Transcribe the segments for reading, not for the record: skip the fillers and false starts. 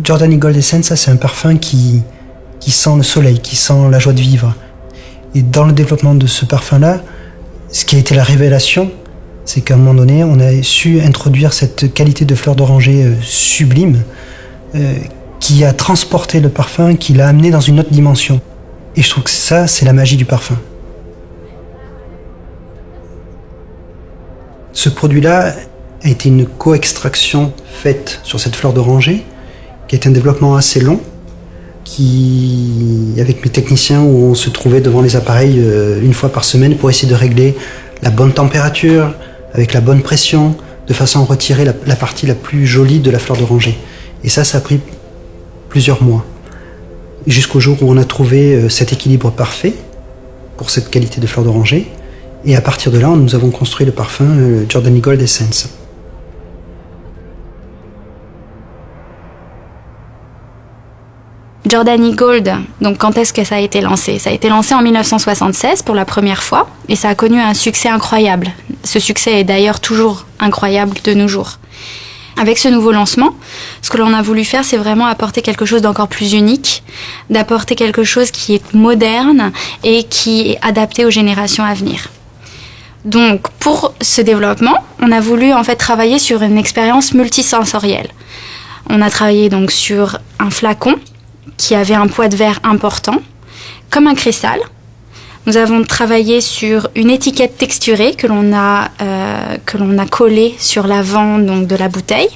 Giordani Gold Essenza, c'est un parfum qui sent le soleil, qui sent la joie de vivre. Et dans le développement de ce parfum-là, ce qui a été la révélation, c'est qu'à un moment donné, on a su introduire cette qualité de fleur d'oranger sublime qui a transporté le parfum, qui l'a amené dans une autre dimension. Et je trouve que ça, c'est la magie du parfum. Ce produit-là a été une co-extraction faite sur cette fleur d'oranger, qui a été un développement assez long, avec mes techniciens, où on se trouvait devant les appareils une fois par semaine pour essayer de régler la bonne température, avec la bonne pression, de façon à retirer la partie la plus jolie de la fleur d'oranger. Et ça a pris plusieurs mois, jusqu'au jour où on a trouvé cet équilibre parfait pour cette qualité de fleur d'oranger. Et à partir de là, nous avons construit le parfum Giordani Gold Essence. Giordani Gold, donc quand est-ce que ça a été lancé? Ça a été lancé en 1976 pour la première fois et ça a connu un succès incroyable. Ce succès est d'ailleurs toujours incroyable de nos jours. Avec ce nouveau lancement, ce que l'on a voulu faire, c'est vraiment apporter quelque chose d'encore plus unique, d'apporter quelque chose qui est moderne et qui est adapté aux générations à venir. Donc, pour ce développement, on a voulu en fait travailler sur une expérience multisensorielle. On a travaillé donc sur un flacon qui avait un poids de verre important, comme un cristal. Nous avons travaillé sur une étiquette texturée que l'on a collée sur l'avant donc de la bouteille.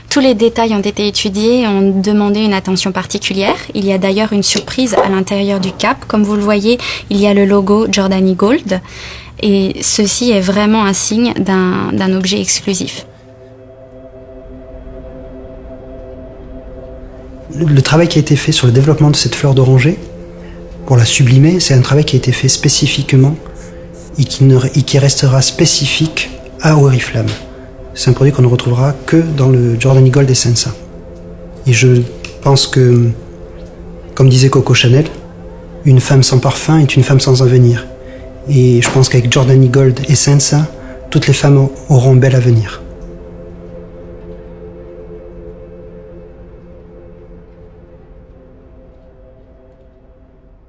Tous les détails ont été étudiés et ont demandé une attention particulière. Il y a d'ailleurs une surprise à l'intérieur du cap. Comme vous le voyez, il y a le logo Giordani Gold. Et ceci est vraiment un signe d'un objet exclusif. Le travail qui a été fait sur le développement de cette fleur d'oranger, pour la sublimer, c'est un travail qui a été fait spécifiquement et qui restera spécifique à Oriflamme. C'est un produit qu'on ne retrouvera que dans le Giordani Gold Essenza. Et je pense que, comme disait Coco Chanel, une femme sans parfum est une femme sans avenir. Et je pense qu'avec Giordani Gold Essenza, toutes les femmes auront un bel avenir.